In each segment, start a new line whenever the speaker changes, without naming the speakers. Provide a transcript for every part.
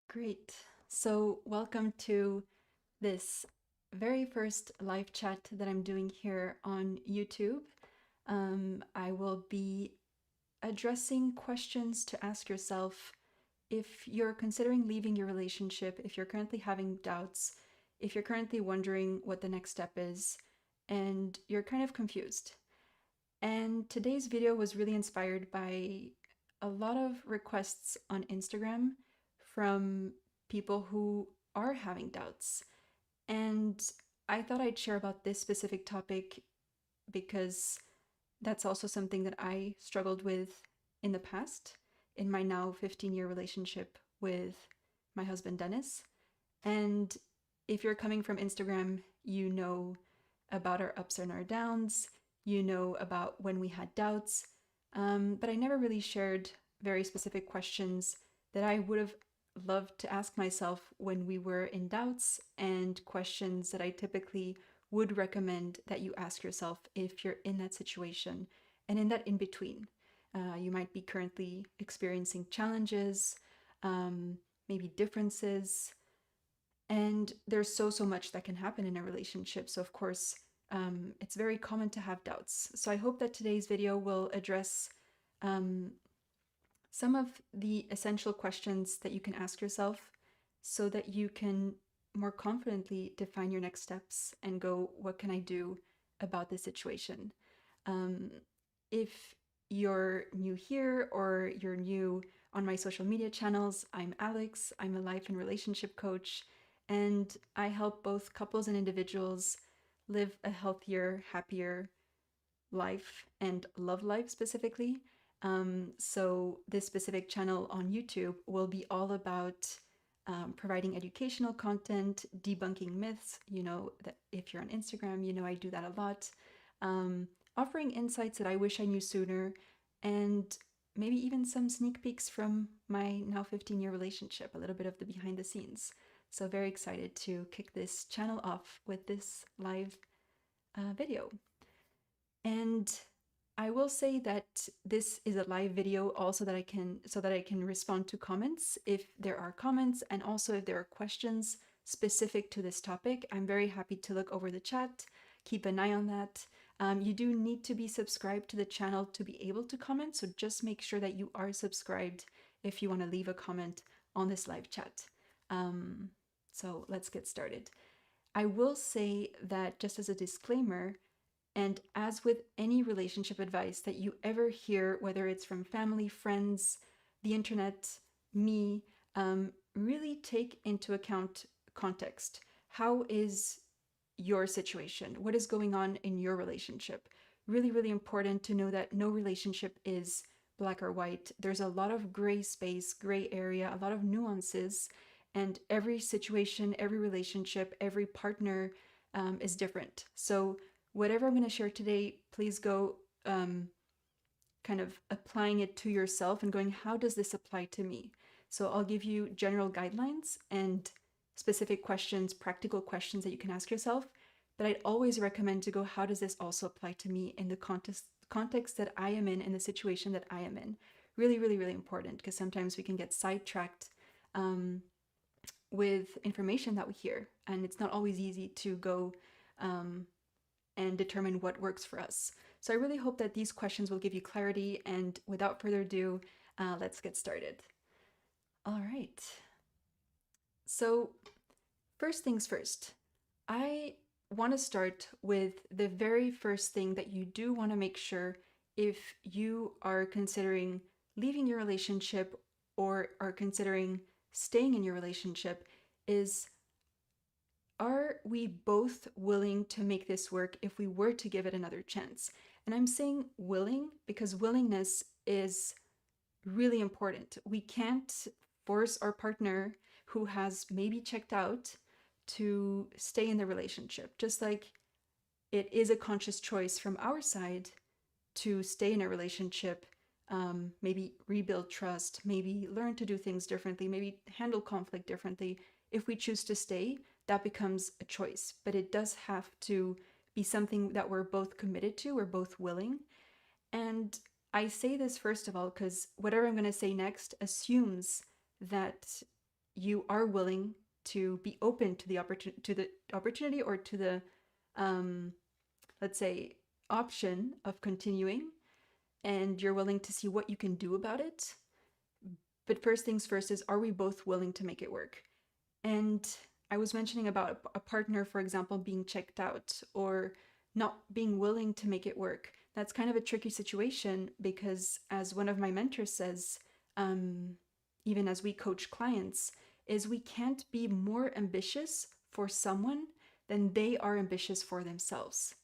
Great. So, welcome to this very first live chat that I'm doing here on YouTube. I will be addressing questions to ask yourself if you're considering leaving your relationship, if you're currently having doubts, if you're currently wondering what the next step is, and you're kind of confused. And today's video was really inspired by a lot of requests on Instagram from people who are having doubts. And I thought I'd share about this specific topic because that's also something that I struggled with in the past in my now 15-year relationship with my husband, Dennis. And if you're coming from Instagram, you know about our ups and our downs, you know about when we had doubts, but I never really shared very specific questions that I would have loved to ask myself when we were in doubts, and questions that I typically would recommend that you ask yourself if you're in that situation and in that in between. You might be currently experiencing challenges, maybe differences, and there's so much that can happen in a relationship. So, of course, it's very common to have doubts. So, I hope that today's video will address um, some of the essential questions that you can ask yourself so that you can more confidently define your next steps and go, what can I do about this situation? Um, if you're new here or you're new on my social media channels, I'm Alex. I'm a life and relationship coach, and I help both couples and individuals live a healthier, happier life and love life specifically. So, this specific channel on YouTube will be all about providing educational content, debunking myths. You know that if you're on Instagram, you know I do that a lot. Offering insights that I wish I knew sooner, and maybe even some sneak peeks from my now 15-year relationship, a little bit of the behind the scenes. So, very excited to kick this channel off with this live video. And I will say that this is a live video also that I can respond to comments if there are comments, and also if there are questions specific to this topic. I'm very happy to look over the chat, keep an eye on that. You do need to be subscribed to the channel to be able to comment, so just make sure that you are subscribed if you want to leave a comment on this live chat. So let's get started. I will say that, just as a disclaimer, and as with any relationship advice that you ever hear, whether it's from family, friends, the internet, me, really take into account context. How is your situation? What is going on in your relationship? Really, really important to know that no relationship is black or white. There's a lot of gray space, gray area, a lot of nuances, and every situation, every relationship, every partner is different. So, whatever I'm going to share today, please go kind of applying it to yourself and going, how does this apply to me? So I'll give you general guidelines and specific questions, practical questions that you can ask yourself. But I'd always recommend to go, how does this also apply to me in the context that I am in the situation that I am in? Really, really, really important, because sometimes we can get sidetracked with information that we hear, and it's not always easy to go and determine what works for us. So I really hope that these questions will give you clarity, and without further ado, let's get started. All right. So, first things first, I want to start with the very first thing that you do want to make sure if you are considering leaving your relationship or are considering staying in your relationship is, are we both willing to make this work if we were to give it another chance? And I'm saying willing because willingness is really important. We can't force our partner who has maybe checked out to stay in the relationship, just like it is a conscious choice from our side to stay in a relationship, maybe rebuild trust, maybe learn to do things differently, maybe handle conflict differently. If we choose to stay, that becomes a choice, but it does have to be something that we're both committed to, we're both willing. And I say this first of all because whatever I'm going to say next assumes that you are willing to be open to the opportunity or to the um, let's say option of continuing, and you're willing to see what you can do about it. But first things first is, are we both willing to make it work? And I was mentioning about a partner, for example, being checked out or not being willing to make it work. That's kind of a tricky situation because, as one of my mentors says, um, even as we coach clients, is we can't be more ambitious for someone than they are ambitious for themselves.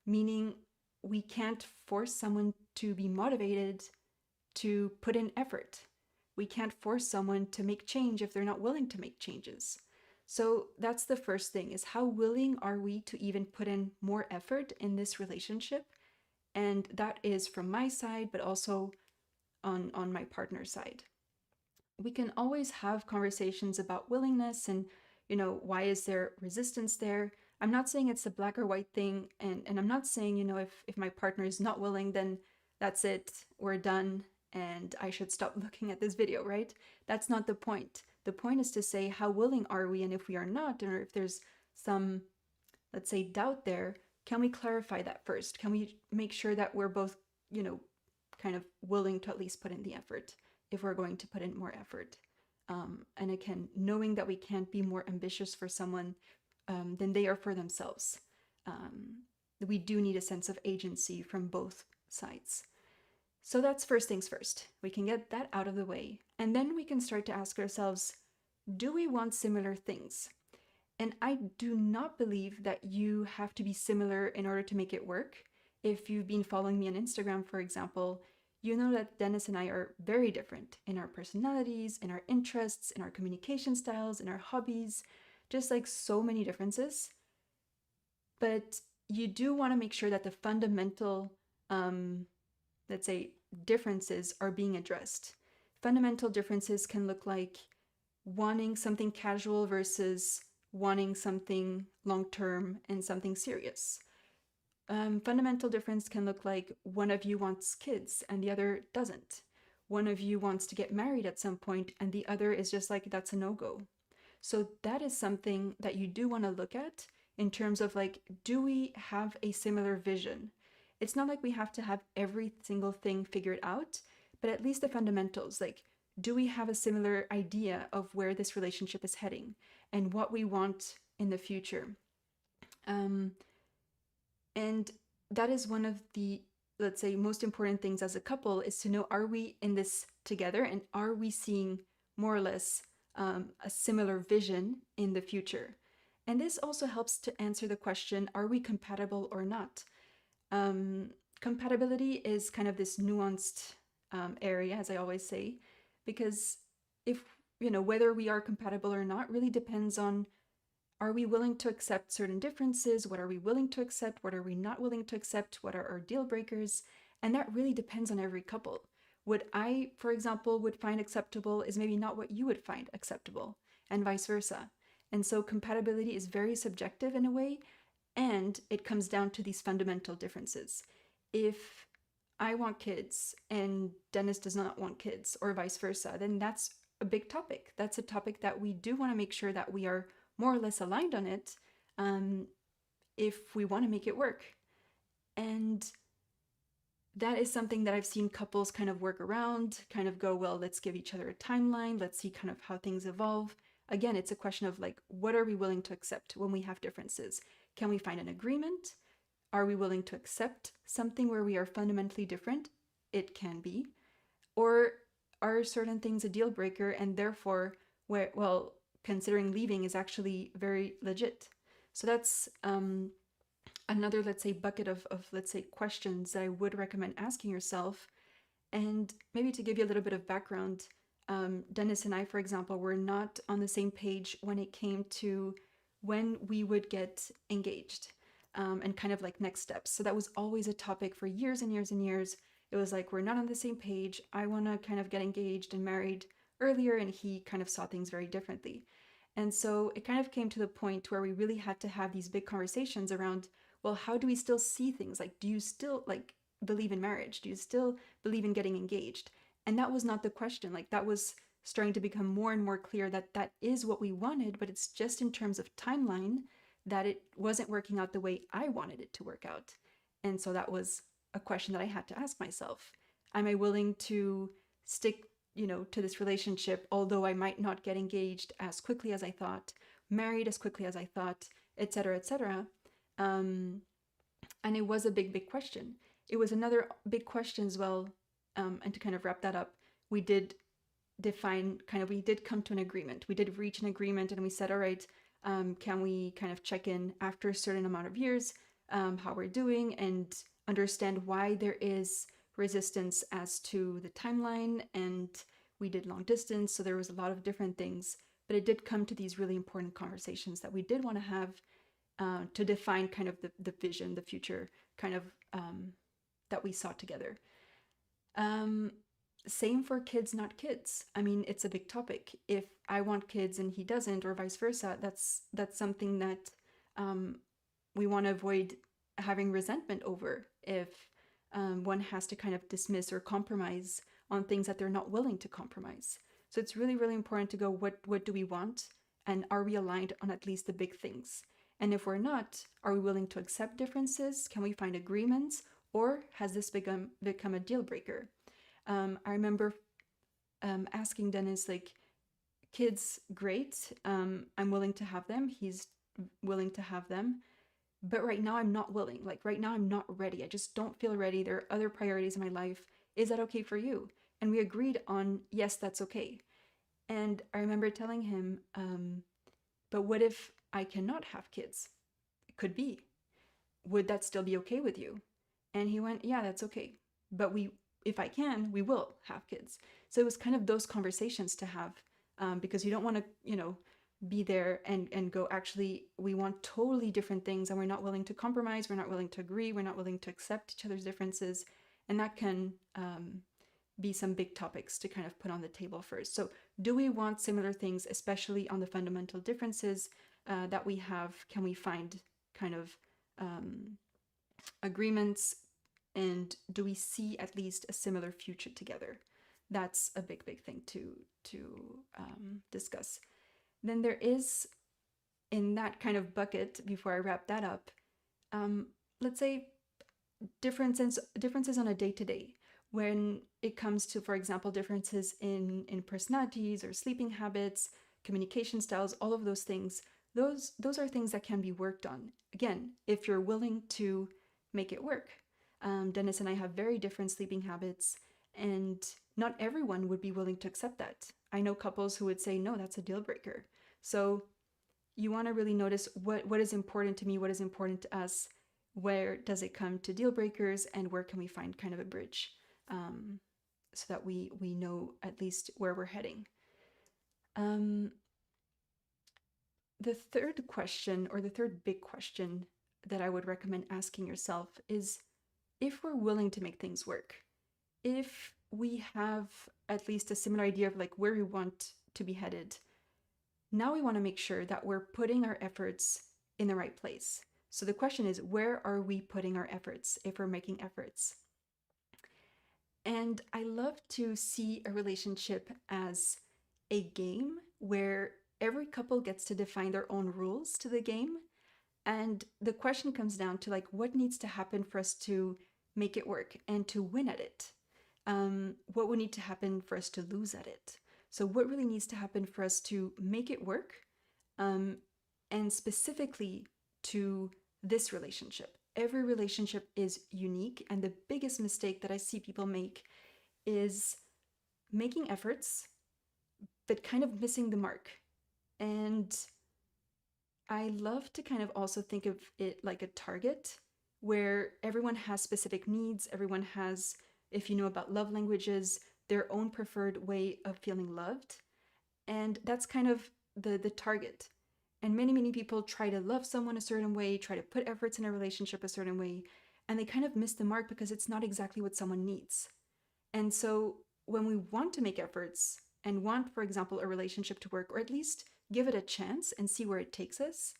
Meaning, we can't force someone to be motivated to put in effort. We can't force someone to make change if they're not willing to make changes. So that's the first thing, is how willing are we to even put in more effort in this relationship? And that is from my side, but also on my partner's side. We can always have conversations about willingness and, why is there resistance there? I'm not saying it's a black or white thing, and I'm not saying, if my partner is not willing, then that's it, we're done, and I should stop looking at this video, right? That's not the point. The point is to say, how willing are we? And if we are not, or if there's some, let's say, doubt there, can we clarify that first? Can we make sure that we're both, kind of willing to at least put in the effort if we're going to put in more effort? And again, knowing that we can't be more ambitious for someone than they are for themselves. We do need a sense of agency from both sides. So that's first things first. We can get that out of the way. And then we can start to ask ourselves, do we want similar things? And I do not believe that you have to be similar in order to make it work. If you've been following me on Instagram, for example, you know that Dennis and I are very different in our personalities, in our interests, in our communication styles, in our hobbies, just like so many differences. But you do want to make sure that the fundamental, let's say, differences are being addressed. Fundamental differences can look like wanting something casual versus wanting something long-term and something serious. Fundamental difference can look like one of you wants kids and the other doesn't. One of you wants to get married at some point and the other is just like, that's a no-go. So that is something that you do want to look at in terms of like, do we have a similar vision? It's not like we have to have every single thing figured out, but at least the fundamentals, like, do we have a similar idea of where this relationship is heading and what we want in the future? And that is one of the, let's say, most important things as a couple, is to know, are we in this together and are we seeing more or less a similar vision in the future? And this also helps to answer the question, are we compatible or not? Compatibility is kind of this nuanced area, as I always say, because if, whether we are compatible or not really depends on, are we willing to accept certain differences? What are we willing to accept? What are we not willing to accept? What are our deal breakers? And that really depends on every couple. What I, for example, would find acceptable is maybe not what you would find acceptable, and vice versa. And so compatibility is very subjective in a way, and it comes down to these fundamental differences. If I want kids and Dennis does not want kids, or vice versa, then that's a big topic. That's a topic that we do want to make sure that we are more or less aligned on it, if we want to make it work. And that is something that I've seen couples kind of work around, kind of go, well, let's give each other a timeline. Let's see kind of how things evolve. Again, it's a question of like, what are we willing to accept when we have differences? Can we find an agreement? Are we willing to accept something where we are fundamentally different? It can be. Or are certain things a deal breaker and therefore, considering leaving is actually very legit? So that's another, let's say, bucket of, let's say, questions that I would recommend asking yourself. And maybe to give you a little bit of background, Dennis and I, for example, were not on the same page when it came to when we would get engaged, and kind of like next steps. So that was always a topic for years and years and years. It was like, we're not on the same page. I want to kind of get engaged and married earlier, and he kind of saw things very differently. And so it kind of came to the point where we really had to have these big conversations around, well, how do we still see things? Like, do you still believe in marriage? Do you still believe in getting engaged? And that was not the question. Like, that was starting to become more and more clear that that is what we wanted, but it's just in terms of timeline that it wasn't working out the way I wanted it to work out. And so that was a question that I had to ask myself. Am I willing to stick, to this relationship, although I might not get engaged as quickly as I thought, married as quickly as I thought, etc., etc. And it was a big, big question. It was another big question as well. And to kind of wrap that up, we did we did come to an agreement. We did reach an agreement, and we said, all right, can we kind of check in after a certain amount of years, how we're doing, and understand why there is resistance as to the timeline. And we did long distance, so there was a lot of different things, but it did come to these really important conversations that we did want to have, to define kind of the vision, the future kind of that we saw together. Same for kids, not kids. I mean, it's a big topic. If I want kids and he doesn't, or vice versa, that's something that we want to avoid having resentment over. If one has to kind of dismiss or compromise on things that they're not willing to compromise. So it's really, really important to go, what do we want? And are we aligned on at least the big things? And if we're not, are we willing to accept differences? Can we find agreements? Or has this become a deal breaker? I remember asking Dennis, like, kids, great. I'm willing to have them. He's willing to have them. But right now I'm not willing. Like, right now I'm not ready. I just don't feel ready. There are other priorities in my life. Is that okay for you? And we agreed on, yes, that's okay. And I remember telling him, but what if I cannot have kids? It could be. Would that still be okay with you? And he went, yeah, that's okay. But if I can, we will have kids. So it was kind of those conversations to have, because you don't want to, be there and go, actually, we want totally different things, and we're not willing to compromise. We're not willing to agree. We're not willing to accept each other's differences. And that can be some big topics to kind of put on the table first. So do we want similar things, especially on the fundamental differences that we have? Can we find kind of agreements? And do we see at least a similar future together? That's a big, big thing to discuss. Then there is, in that kind of bucket, before I wrap that up, let's say differences on a day-to-day. When it comes to, for example, differences in personalities or sleeping habits, communication styles, all of those things, those are things that can be worked on. Again, if you're willing to make it work. Dennis and I have very different sleeping habits, and not everyone would be willing to accept that. I know couples who would say, no, that's a deal breaker. So you want to really notice what is important to me, what is important to us, where does it come to deal breakers, and where can we find kind of a bridge, so that we know at least where we're heading. The third question, or the third big question that I would recommend asking yourself is, if we're willing to make things work, if we have at least a similar idea of like where we want to be headed, now we want to make sure that we're putting our efforts in the right place. So the question is, where are we putting our efforts if we're making efforts? And I love to see a relationship as a game where every couple gets to define their own rules to the game. And the question comes down to, like, what needs to happen for us to make it work and to win at it? What would need to happen for us to lose at it? So what really needs to happen for us to make it work? And specifically to this relationship. Every relationship is unique, and the biggest mistake that I see people make is making efforts, but kind of missing the mark. And I love to kind of also think of it like a target where everyone has specific needs. Everyone has, if you know about love languages, their own preferred way of feeling loved. And that's kind of the target. And many, many people try to love someone a certain way, try to put efforts in a relationship a certain way, and they kind of miss the mark because it's not exactly what someone needs. And so when we want to make efforts and want, for example, a relationship to work, or at least give it a chance and see where it takes us,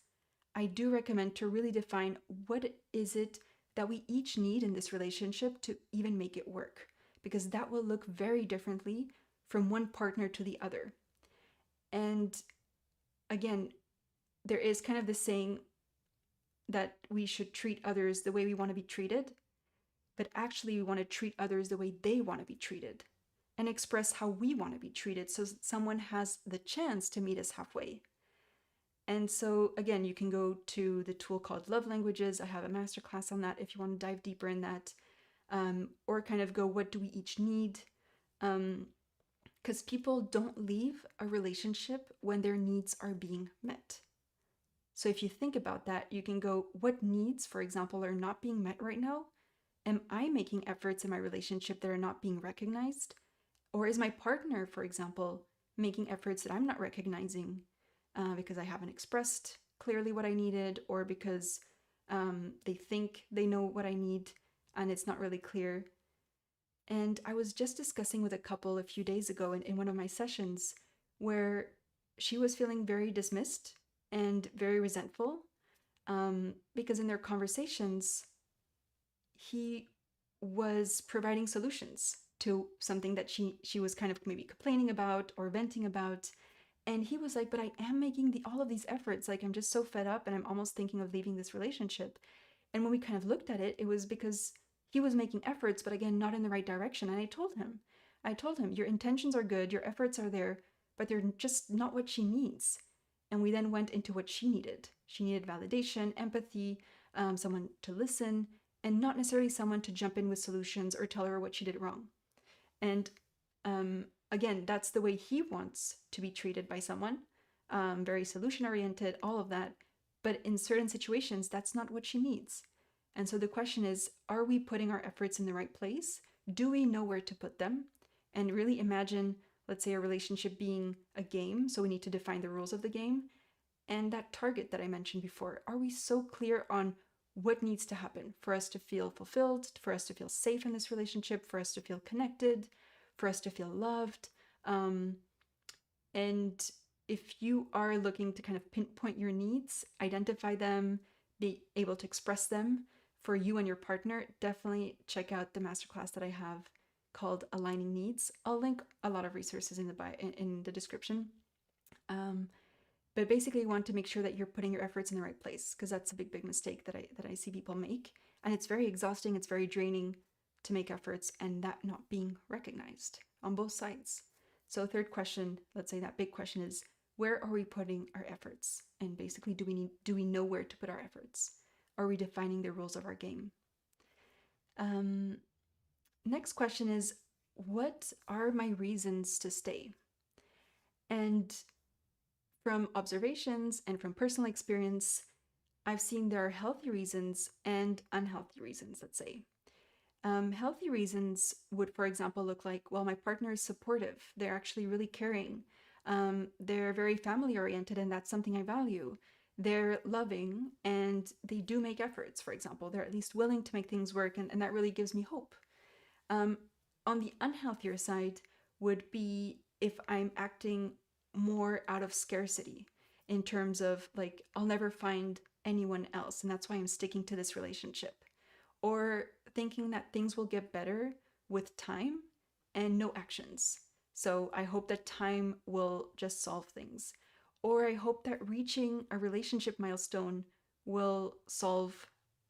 I do recommend to really define what is it that we each need in this relationship to even make it work, because that will look very differently from one partner to the other. And again, there is kind of this saying that we should treat others the way we want to be treated, but actually we want to treat others the way they want to be treated and express how we want to be treated so someone has the chance to meet us halfway. And so again, you can go to the tool called Love Languages. I have a masterclass on that if you want to dive deeper in that, or kind of go, what do we each need? Because people don't leave a relationship when their needs are being met. So if you think about that, you can go, what needs, for example, are not being met right now? Am I making efforts in my relationship that are not being recognized? Or is my partner, for example, making efforts that I'm not recognizing because I haven't expressed clearly what I needed, or because they think they know what I need and it's not really clear? And I was just discussing with a couple a few days ago in one of my sessions where she was feeling very dismissed and very resentful because in their conversations, he was providing solutions to something that she was kind of maybe complaining about or venting about. And he was like, but I am making all of these efforts. Like, I'm just so fed up and I'm almost thinking of leaving this relationship. And when we kind of looked at it, it was because he was making efforts, but again, not in the right direction. And I told him, your intentions are good, your efforts are there, but they're just not what she needs. And we then went into what she needed. She needed validation, empathy, someone to listen, and not necessarily someone to jump in with solutions or tell her what she did wrong. And again, that's the way he wants to be treated by someone, very solution oriented, all of that. But in certain situations, that's not what she needs. And so the question is, are we putting our efforts in the right place? Do we know where to put them? And really imagine, let's say, a relationship being a game. So we need to define the rules of the game. And that target that I mentioned before, are we so clear on what needs to happen for us to feel fulfilled, for us to feel safe in this relationship, for us to feel connected, for us to feel loved? And if you are looking to kind of pinpoint your needs, identify them, be able to express them for you and your partner, definitely check out the masterclass that I have called Aligning Needs. I'll link a lot of resources in the description. But basically, you want to make sure that you're putting your efforts in the right place, because that's a big mistake that I see people make. And it's very exhausting, it's very draining to make efforts and that not being recognized on both sides. So third question, let's say that big question is, where are we putting our efforts? And basically, do we know where to put our efforts? Are we defining the rules of our game? Next question is, what are my reasons to stay? And from observations and from personal experience, I've seen there are healthy reasons and unhealthy reasons, let's say. Healthy reasons would, for example, look like, well, my partner is supportive. They're actually really caring. They're very family oriented, and that's something I value. They're loving and they do make efforts, for example. They're at least willing to make things work, and that really gives me hope. On the unhealthier side would be if I'm acting more out of scarcity in terms of like, I'll never find anyone else, and that's why I'm sticking to this relationship. Or thinking that things will get better with time and no actions. So I hope that time will just solve things. Or I hope that reaching a relationship milestone will solve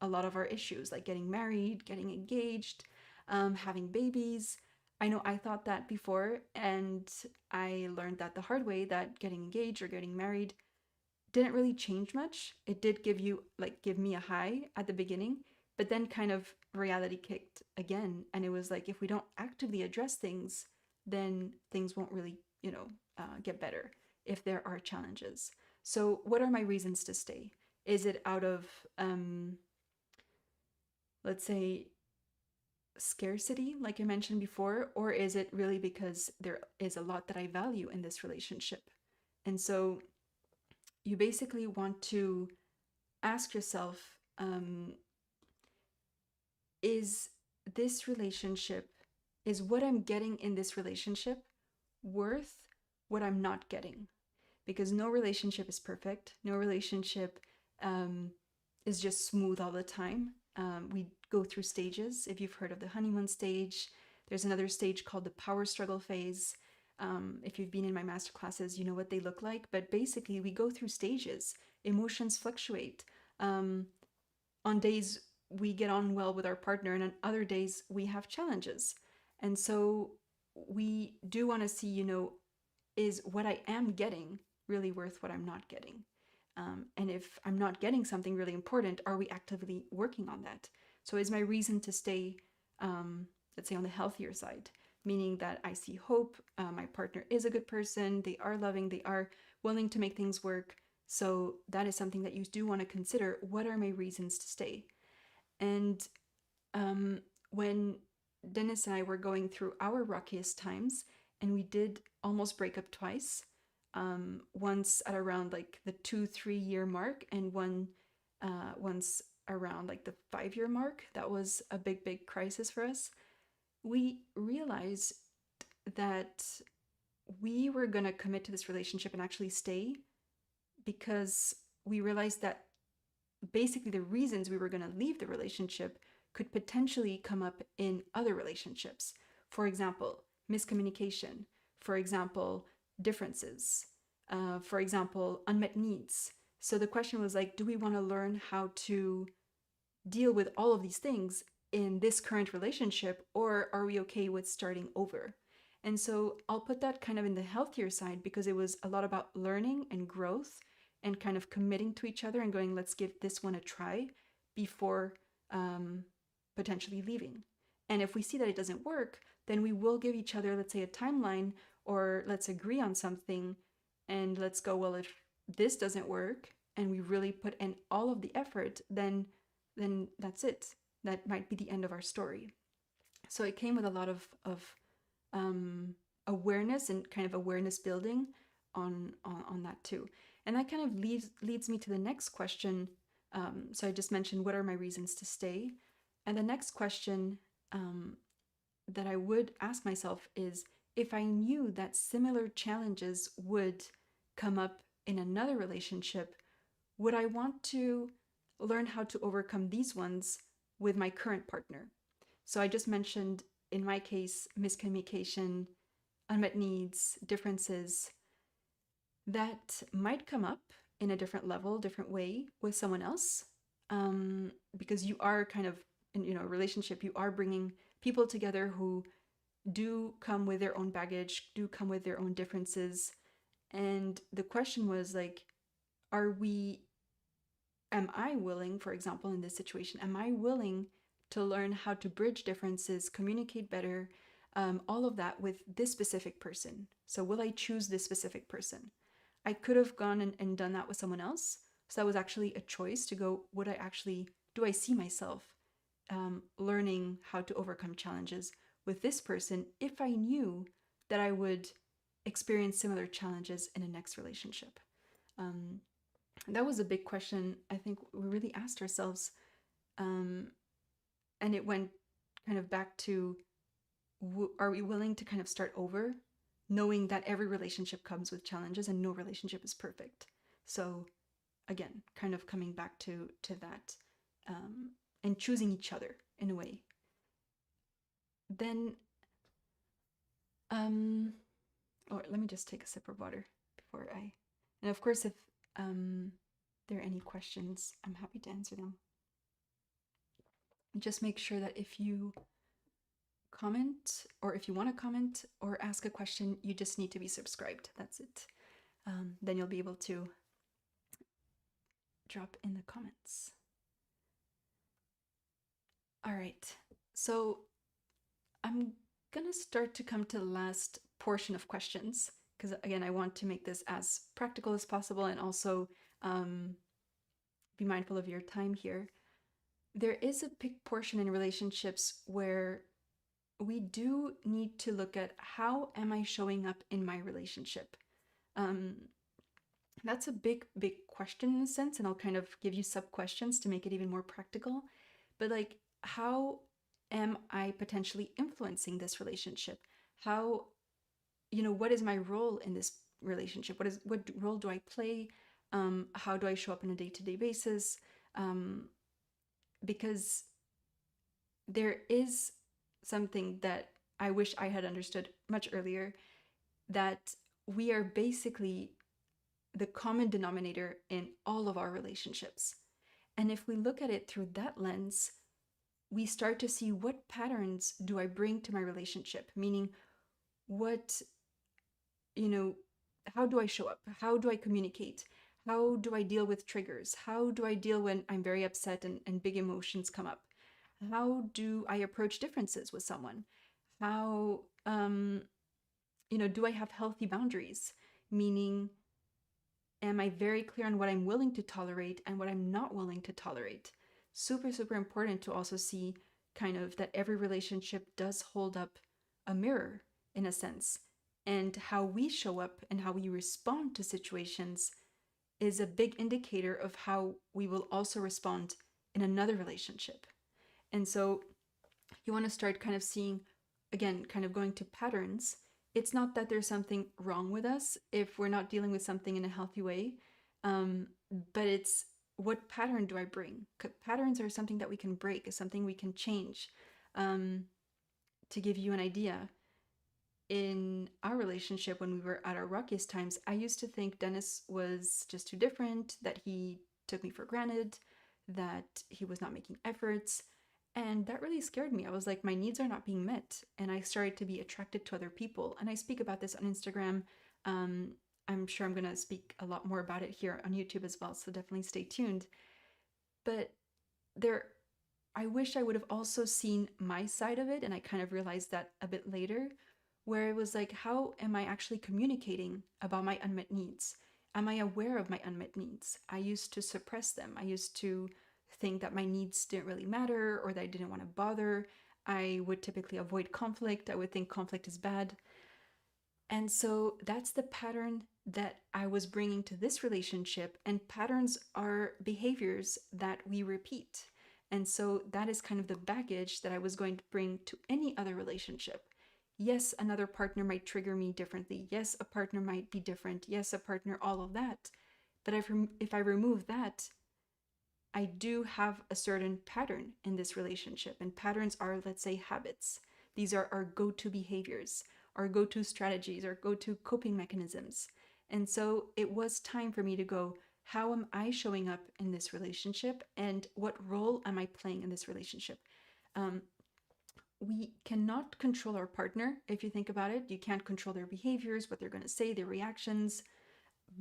a lot of our issues, like getting married, getting engaged, having babies. I know I thought that before, and I learned that the hard way, that getting engaged or getting married didn't really change much. It did give me a high at the beginning, but then kind of reality kicked again. And it was like, if we don't actively address things, then things won't really, get better if there are challenges. So what are my reasons to stay? Is it out of, let's say, scarcity, like I mentioned before, or is it really because there is a lot that I value in this relationship? And so you basically want to ask yourself, is what I'm getting in this relationship worth what I'm not getting? Because no relationship is perfect. No relationship is just smooth all the time. We go through stages. If you've heard of the honeymoon stage, there's another stage called the power struggle phase. If you've been in my master classes, you know what they look like. But basically, we go through stages. Emotions fluctuate. On days we get on well with our partner, and on other days we have challenges. And so we do want to see, is what I am getting really worth what I'm not getting? And if I'm not getting something really important, are we actively working on that? So is my reason to stay, let's say, on the healthier side, meaning that I see hope, my partner is a good person, they are loving, they are willing to make things work. So that is something that you do want to consider. What are my reasons to stay? And when Dennis and I were going through our rockiest times, and we did almost break up twice, once at around like the 2-3 year mark, and once around like the 5 year mark. That was a big crisis for us. We realized that we were going to commit to this relationship and actually stay, because we realized that basically the reasons we were going to leave the relationship could potentially come up in other relationships. For example, miscommunication. For example, differences. For example, unmet needs. So the question was like, do we want to learn how to deal with all of these things in this current relationship, or are we okay with starting over? And so I'll put that kind of in the healthier side, because it was a lot about learning and growth and kind of committing to each other and going, let's give this one a try before potentially leaving. And if we see that it doesn't work, then we will give each other, let's say, a timeline, or let's agree on something and let's go, well, if this doesn't work and we really put in all of the effort, then that's it. That might be the end of our story. So it came with a lot of awareness and kind of awareness building on that too. And that kind of leads me to the next question. So I just mentioned, what are my reasons to stay? And the next question that I would ask myself is, if I knew that similar challenges would come up in another relationship, would I want to learn how to overcome these ones with my current partner? So I just mentioned, in my case, miscommunication, unmet needs, differences that might come up in a different level, different way with someone else, because you are kind of in a relationship. You are bringing people together who do come with their own baggage, do come with their own differences. And the question was like, am I willing, for example, in this situation, am I willing to learn how to bridge differences, communicate better, all of that with this specific person? So will I choose this specific person? I could have gone and done that with someone else. So that was actually a choice to go, do I see myself learning how to overcome challenges with this person if I knew that I would experience similar challenges in a next relationship? That was a big question I think we really asked ourselves. And it went kind of back to, are we willing to kind of start over, knowing that every relationship comes with challenges and no relationship is perfect? So again, kind of coming back to that, and choosing each other in a way. Then, or let me just take a sip of water before and of course, if there are any questions, I'm happy to answer them. Just make sure that if you comment, or if you want to comment or ask a question, you just need to be subscribed. That's it. Then you'll be able to drop in the comments. All right, so I'm gonna start to come to the last portion of questions, because again, I want to make this as practical as possible and also be mindful of your time here. There is a big portion in relationships where we do need to look at, how am I showing up in my relationship? That's a big question in a sense, and I'll kind of give you sub-questions to make it even more practical. But like, how am I potentially influencing this relationship? How, what is my role in this relationship? What role do I play? How do I show up on a day-to-day basis? Because there is something that I wish I had understood much earlier. that we are basically the common denominator in all of our relationships. And if we look at it through that lens, we start to see what patterns do I bring to my relationship, meaning what, you know, how do I show up? How do I communicate? How do I deal with triggers? How do I deal when I'm very upset and big emotions come up? How do I approach differences with someone? How, do I have healthy boundaries? Meaning, am I very clear on what I'm willing to tolerate and what I'm not willing to tolerate? Super, super important to also see kind of that every relationship does hold up a mirror in a sense. And how we show up and how we respond to situations is a big indicator of how we will also respond in another relationship. And so you want to start kind of seeing, again, kind of going to patterns. It's not that there's something wrong with us if we're not dealing with something in a healthy way, um, but it's what pattern do I bring? Patterns are something that we can break, is something we can change. Um, to give you an idea, in our relationship when we were at our rockiest times, I used to think Dennis was just too different, that he took me for granted, that he was not making efforts. And that really scared me. I was like, my needs are not being met. And I started to be attracted to other people. And I speak about this on Instagram. Um, I'm sure I'm going to speak a lot more about it here on YouTube as well. So definitely stay tuned. But there, I wish I would have also seen my side of it. And I kind of realized that a bit later, where it was like, how am I actually communicating about my unmet needs? Am I aware of my unmet needs? I used to suppress them. I used to think that my needs didn't really matter or that I didn't want to bother. I would typically avoid conflict. I would think conflict is bad. And so that's the pattern that I was bringing to this relationship. And patterns are behaviors that we repeat. And so that is kind of the baggage that I was going to bring to any other relationship. Yes, another partner might trigger me differently. Yes, a partner might be different. Yes, a partner, all of that. But if I remove that, I do have a certain pattern in this relationship. And patterns are, let's say, habits. These are our go to behaviors, our go to strategies, our go to coping mechanisms. And so it was time for me to go, how am I showing up in this relationship? And what role am I playing in this relationship? Um, we cannot control our partner. If you think about it, you can't control their behaviors, what they're going to say, their reactions,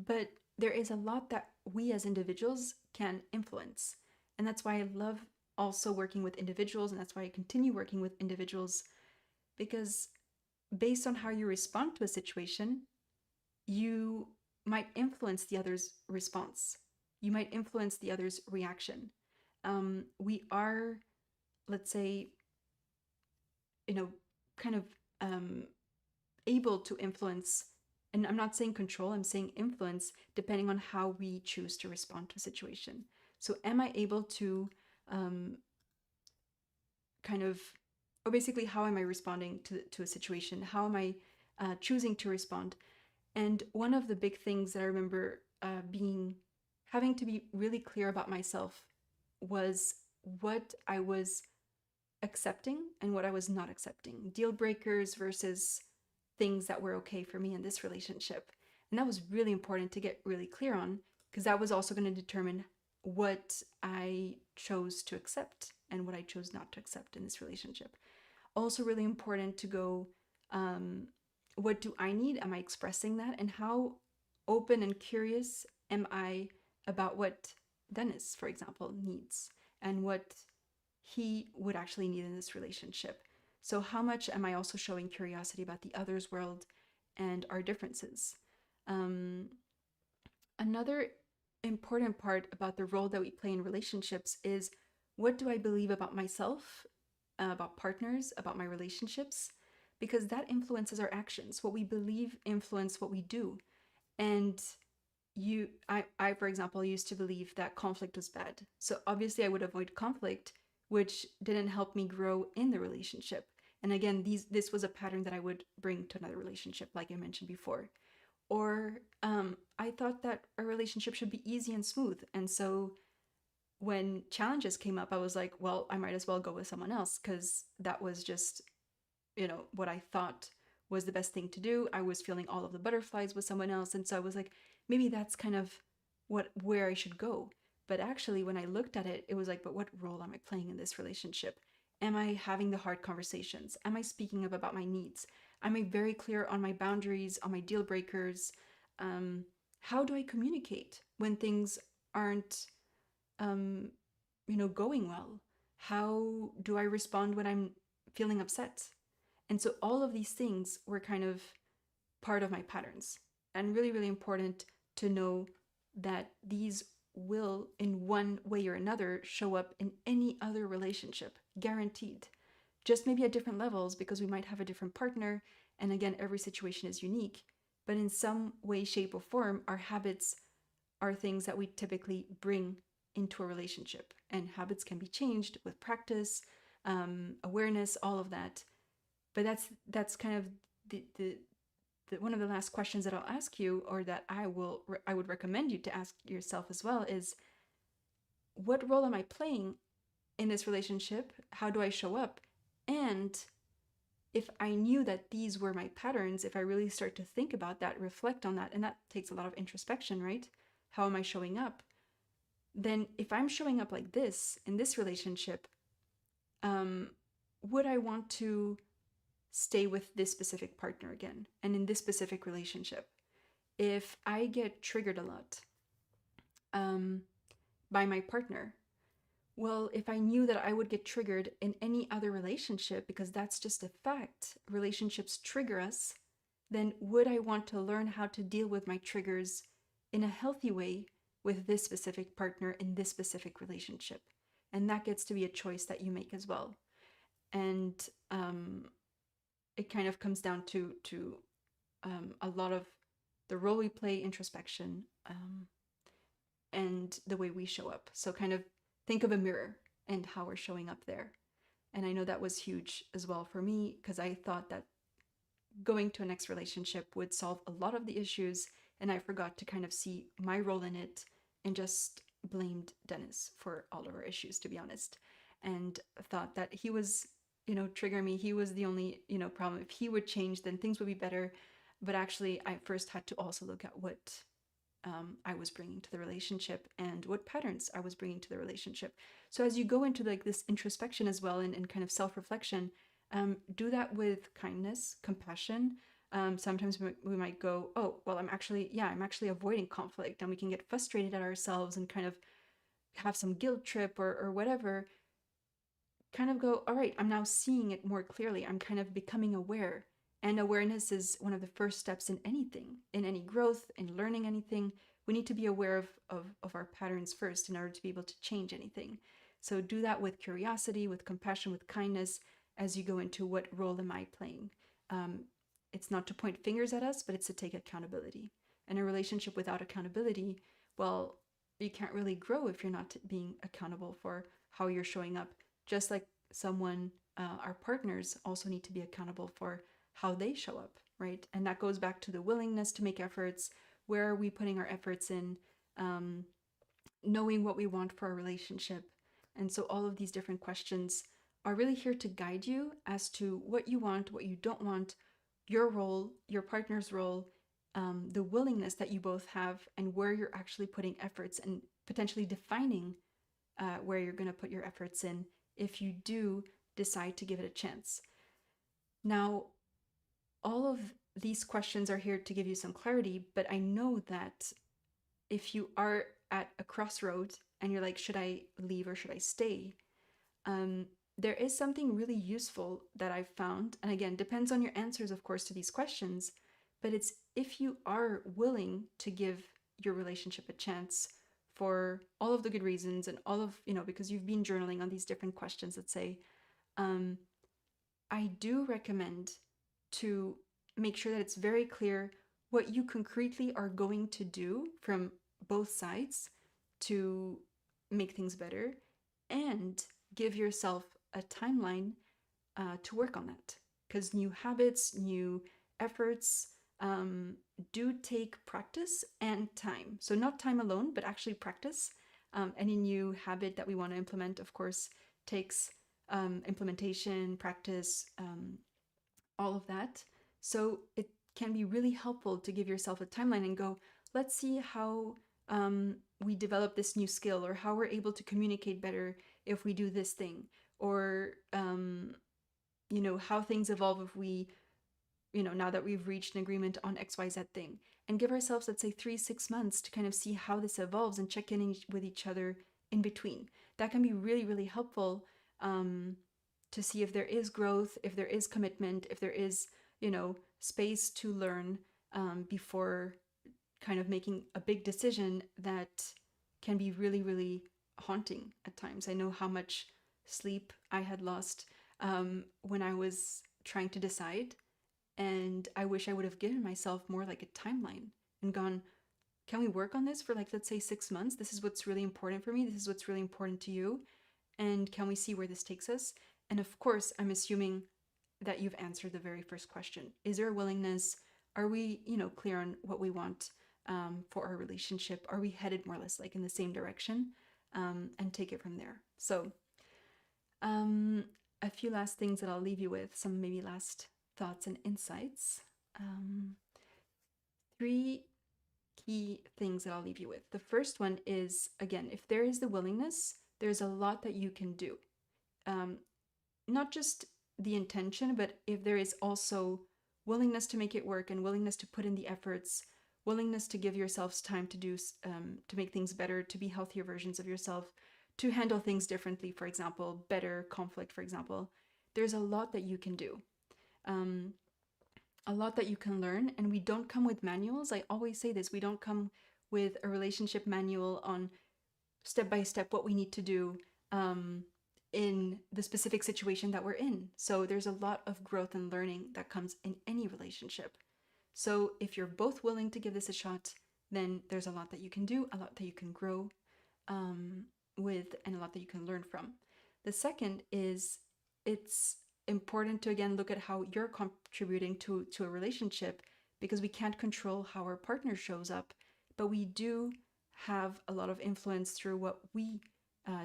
but there is a lot that we as individuals can influence. And that's why I love also working with individuals, and that's why I continue working with individuals, because based on how you respond to a situation, you might influence the other's response. You might influence the other's reaction. We are, let's say, kind of um, able to influence, and I'm not saying control, I'm saying influence, depending on how we choose to respond to a situation. So am I able to um, kind of, or basically how am I responding to a situation? How am I choosing to respond? And one of the big things that I remember having to be really clear about myself was what I was accepting and what I was not accepting. Deal breakers versus things that were okay for me in this relationship. And that was really important to get really clear on, because that was also going to determine what I chose to accept and what I chose not to accept in this relationship. Also, really important to go, what do I need? Am I expressing that? And how open and curious am I about what Dennis, for example, needs and what he would actually need in this relationship? So, how much am I also showing curiosity about the other's world and our differences? Um, Another important part about the role that we play in relationships is, what do I believe about myself, about partners, about my relationships? Because that influences our actions. What we believe influence what we do. And I, for example, used to believe that conflict was bad. So obviously I would avoid conflict, which didn't help me grow in the relationship. And again, this was a pattern that I would bring to another relationship, like I mentioned before. Or I thought that a relationship should be easy and smooth. And so when challenges came up, I was like, well, I might as well go with someone else, because that was just, what I thought was the best thing to do. I was feeling all of the butterflies with someone else. And so I was like, maybe that's kind of where I should go. But actually, when I looked at it, it was like, but what role am I playing in this relationship? Am I having the hard conversations? Am I speaking up about my needs? Am I very clear on my boundaries, on my deal breakers? Um, how do I communicate when things aren't, um, going well? How do I respond when I'm feeling upset? And so all of these things were kind of part of my patterns, and really, really important to know that these will, in one way or another, show up in any other relationship, guaranteed. Just maybe at different levels because we might have a different partner. And again, every situation is unique. But in some way, shape, or form, our habits are things that we typically bring into a relationship. And habits can be changed with practice, awareness, all of that. But that's kind of the one of the last questions that I'll ask you, or that I would recommend you to ask yourself as well, is what role am I playing in this relationship? How do I show up? And if I knew that these were my patterns, if I really start to think about that, reflect on that, and that takes a lot of introspection, right? How am I showing up? Then if I'm showing up like this in this relationship, would I want to stay with this specific partner again and in this specific relationship? If I get triggered a lot by my partner, well, if I knew that I would get triggered in any other relationship, because that's just a fact, relationships trigger us, then would I want to learn how to deal with my triggers in a healthy way with this specific partner in this specific relationship? And that gets to be a choice that you make as well. And it kind of comes down to a lot of the role we play, introspection, and the way we show up. So kind of think of a mirror and how we're showing up there. And I know that was huge as well for me, because I thought that going to a next relationship would solve a lot of the issues, and I forgot to kind of see my role in it and just blamed Dennis for all of our issues, to be honest, and thought that he was, trigger me. He was the only, problem. If he would change, then things would be better. But actually, I first had to also look at what I was bringing to the relationship and what patterns I was bringing to the relationship. So as you go into like this introspection as well, and kind of self-reflection, do that with kindness, compassion. Sometimes we might go, oh, well, I'm actually avoiding conflict, and we can get frustrated at ourselves and kind of have some guilt trip or whatever. Kind of go, all right, I'm now seeing it more clearly. I'm kind of becoming aware. And awareness is one of the first steps in anything, in any growth, in learning anything. We need to be aware of our patterns first in order to be able to change anything. So do that with curiosity, with compassion, with kindness, as you go into what role am I playing. It's not to point fingers at us, but it's to take accountability. And a relationship without accountability, well, you can't really grow if you're not being accountable for how you're showing up. Just like our partners also need to be accountable for how they show up, right? And that goes back to the willingness to make efforts. Where are we putting our efforts in? Knowing what we want for our relationship. And so all of these different questions are really here to guide you as to what you want, what you don't want, your role, your partner's role, the willingness that you both have, and where you're actually putting efforts, and potentially defining where you're going to put your efforts in if you do decide to give it a chance. Now, all of these questions are here to give you some clarity, but I know that if you are at a crossroad and you're like, should I leave or should I stay? There is something really useful that I've found. And again, depends on your answers, of course, to these questions. But it's if you are willing to give your relationship a chance for all of the good reasons, and all of, because you've been journaling on these different questions, let's say, I do recommend to make sure that it's very clear what you concretely are going to do from both sides to make things better, and give yourself a timeline to work on that. Because new habits, new efforts do take practice and time. So not time alone, but actually practice. Any new habit that we want to implement, of course, takes implementation, practice, all of that. So it can be really helpful to give yourself a timeline and go, let's see how we develop this new skill, or how we're able to communicate better if we do this thing, or how things evolve if we, now that we've reached an agreement on XYZ thing, and give ourselves, let's say, 3-6 months to kind of see how this evolves and check in with each other in between. That can be really, really helpful to see if there is growth, if there is commitment, if there is, space to learn before kind of making a big decision that can be really, really haunting at times. I know how much sleep I had lost when I was trying to decide. And I wish I would have given myself more like a timeline and gone, can we work on this for, like, let's say 6 months? This is what's really important for me. This is what's really important to you. And can we see where this takes us? And of course, I'm assuming that you've answered the very first question. Is there a willingness? Are we, clear on what we want for our relationship? Are we headed more or less like in the same direction? And take it from there. So a few last things that I'll leave you with, some maybe last thoughts and insights. 3 key things that I'll leave you with. The first one is, again, if there is the willingness, there's a lot that you can do. Not just the intention, but if there is also willingness to make it work and willingness to put in the efforts, willingness to give yourselves time to do, to make things better, to be healthier versions of yourself, to handle things differently, for example, better conflict, for example, there's a lot that you can do. A lot that you can learn, and we don't come with manuals. I always say this, we don't come with a relationship manual on step by step what we need to do in the specific situation that we're in. So there's a lot of growth and learning that comes in any relationship. So if you're both willing to give this a shot, then there's a lot that you can do, a lot that you can grow with, and a lot that you can learn from. The second is, it's important to, again, look at how you're contributing to a relationship, because we can't control how our partner shows up, but we do have a lot of influence through what we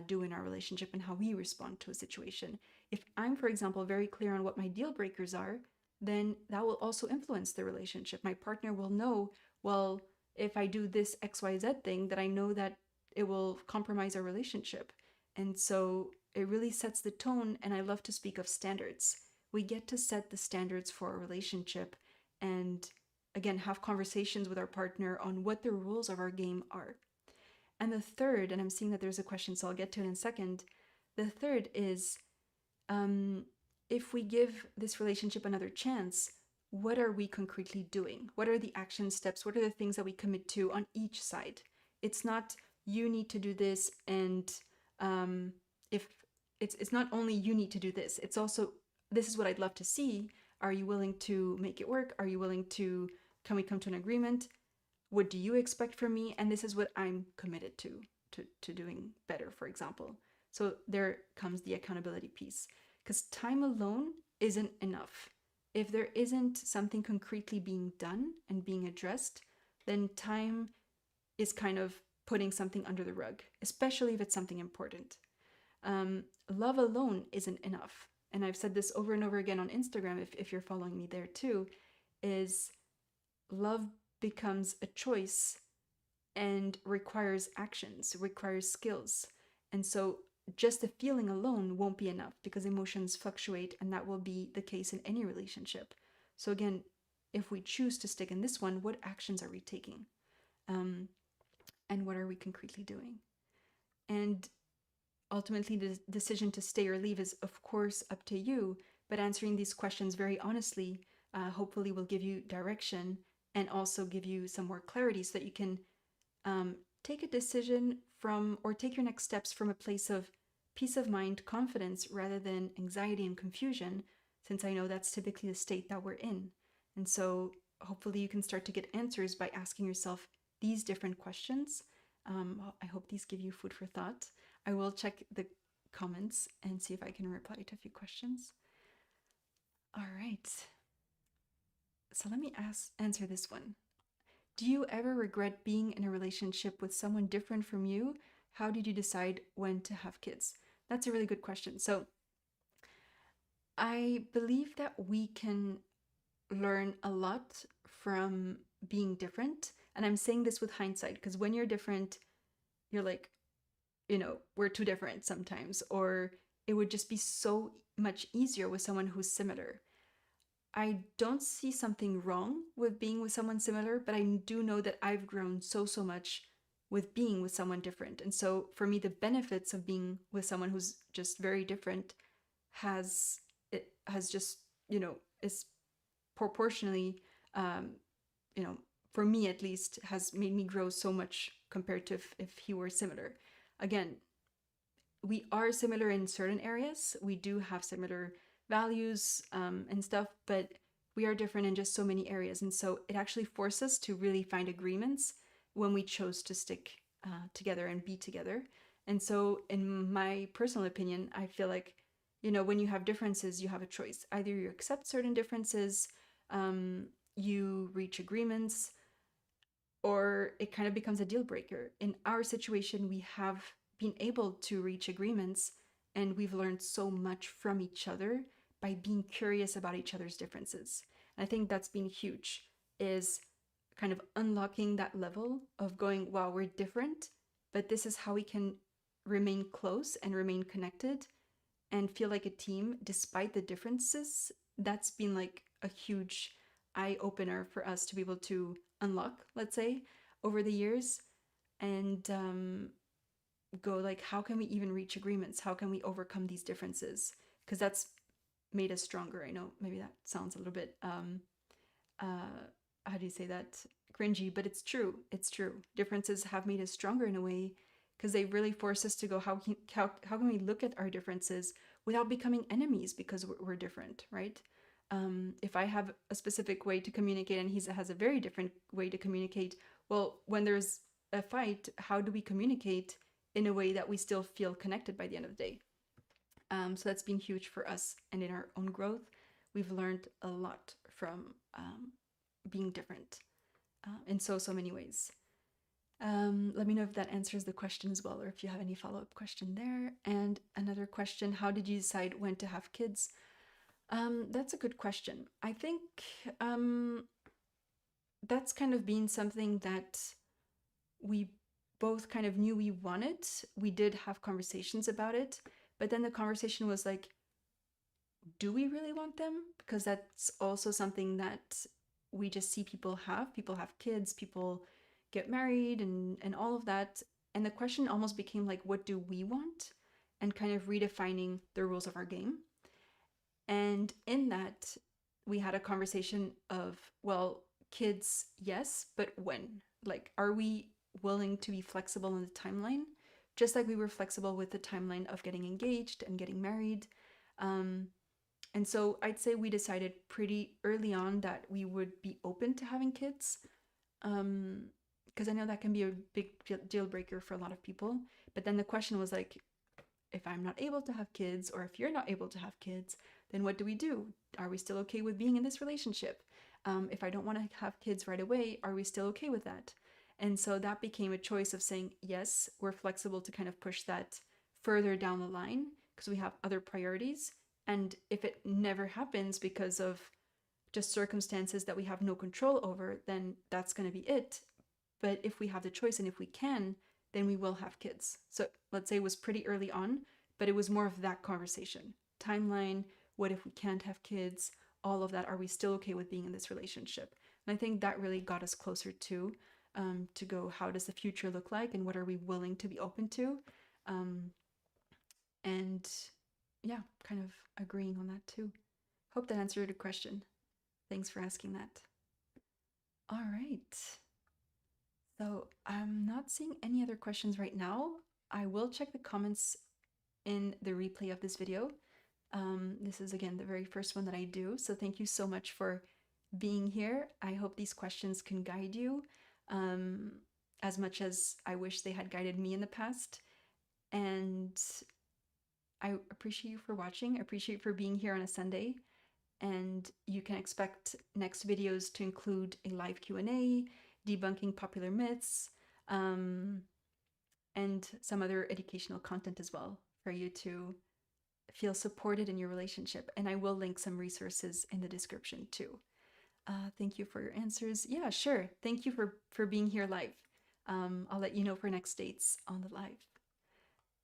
do in our relationship and how we respond to a situation. If I'm, for example, very clear on what my deal breakers are, then that will also influence the relationship. My partner will know, well, if I do this XYZ thing, that I know that it will compromise our relationship. And so it really sets the tone, and I love to speak of standards. We get to set the standards for our relationship and, again, have conversations with our partner on what the rules of our game are. And the third, and I'm seeing that there's a question, so I'll get to it in a second. The third is, if we give this relationship another chance, what are we concretely doing? What are the action steps? What are the things that we commit to on each side? It's not, you need to do this, and if it's not only you need to do this, it's also, this is what I'd love to see. Are you willing to make it work? Are you willing to, can we come to an agreement? What do you expect from me? And this is what I'm committed to doing better, for example. So there comes the accountability piece, because time alone isn't enough. If there isn't something concretely being done and being addressed, then time is kind of putting something under the rug, especially if it's something important. Love alone isn't enough. And I've said this over and over again on Instagram, if you're following me there too, is love becomes a choice and requires actions, requires skills. And so just the feeling alone won't be enough, because emotions fluctuate, and that will be the case in any relationship. So again, if we choose to stick in this one, what actions are we taking? And what are we concretely doing? And ultimately, the decision to stay or leave is, of course, up to you. But answering these questions very honestly, hopefully will give you direction and also give you some more clarity, so that you can take a decision from, or take your next steps from, a place of peace of mind, confidence, rather than anxiety and confusion, since I know that's typically the state that we're in. And so hopefully you can start to get answers by asking yourself these different questions. I hope these give you food for thought. I will check the comments and see if I can reply to a few questions. All right. So let me answer this one. Do you ever regret being in a relationship with someone different from you? How did you decide when to have kids? That's a really good question. So I believe that we can learn a lot from being different. And I'm saying this with hindsight because when you're different, you're like, we're too different sometimes, or it would just be so much easier with someone who's similar. I don't see something wrong with being with someone similar, but I do know that I've grown so much with being with someone different. And so for me, the benefits of being with someone who's just very different has it has just, is proportionally, um, you know, for me at least, has made me grow so much compared to if he were similar. Again, we are similar in certain areas. We do have similar values, and stuff, but we are different in just so many areas. And so it actually forced us to really find agreements when we chose to stick together and be together. And so, in my personal opinion, I feel like, when you have differences, you have a choice. Either you accept certain differences, you reach agreements, or it kind of becomes a deal breaker. In our situation, we have been able to reach agreements, and we've learned so much from each other by being curious about each other's differences. And I think that's been huge, is kind of unlocking that level of going, wow, we're different, but this is how we can remain close and remain connected and feel like a team despite the differences. That's been like a huge eye opener for us to be able to unlock, let's say, over the years, and go like, how can we even reach agreements? How can we overcome these differences? Because that's made us stronger. I know maybe that sounds a little bit how do you say that, cringy, but it's true. It's true. Differences have made us stronger in a way, because they really force us to go, how can we look at our differences without becoming enemies because we're different, right? If I have a specific way to communicate and he has a very different way to communicate, well, when there's a fight, how do we communicate in a way that we still feel connected by the end of the day? So that's been huge for us, and in our own growth, we've learned a lot from being different in so many ways. Let me know if that answers the question as well, or if you have any follow-up question there. And another question, how did you decide when to have kids? That's a good question. I think that's kind of been something that we both kind of knew we wanted. We did have conversations about it, but then the conversation was like, do we really want them? Because that's also something that we just see people have. People have kids, people get married, and all of that. And the question almost became like, what do we want? And kind of redefining the rules of our game. And in that, we had a conversation of, well, kids, yes, but when? Like, are we willing to be flexible in the timeline? Just like we were flexible with the timeline of getting engaged and getting married. And so I'd say we decided pretty early on that we would be open to having kids. Because I know that can be a big deal breaker for a lot of people. But then the question was like, if I'm not able to have kids, or if you're not able to have kids, then what do we do? Are we still okay with being in this relationship? If I don't want to have kids right away, are we still okay with that? And so that became a choice of saying, yes, we're flexible to kind of push that further down the line because we have other priorities. And if it never happens because of just circumstances that we have no control over, then that's going to be it. But if we have the choice and if we can, then we will have kids. So let's say it was pretty early on, but it was more of that conversation. Timeline, what if we can't have kids? All of that. Are we still okay with being in this relationship? And I think that really got us closer to go, how does the future look like and what are we willing to be open to? And yeah, kind of agreeing on that too. Hope that answered your question. Thanks for asking that. All right. So I'm not seeing any other questions right now. I will check the comments in the replay of this video. This is again the very first one that I do. So thank you so much for being here. I hope these questions can guide you as much as I wish they had guided me in the past. And I appreciate you for watching. I appreciate you for being here on a Sunday. And you can expect next videos to include a live Q&A, debunking popular myths, and some other educational content as well for you to feel supported in your relationship. And I will link some resources in the description too. Thank you for your answers. Yeah, sure. Thank you for being here live. I'll let you know for next dates on the live.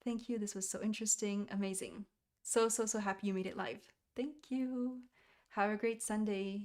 Thank you. This was so interesting. Amazing. So happy you made it live. Thank you. Have a great Sunday.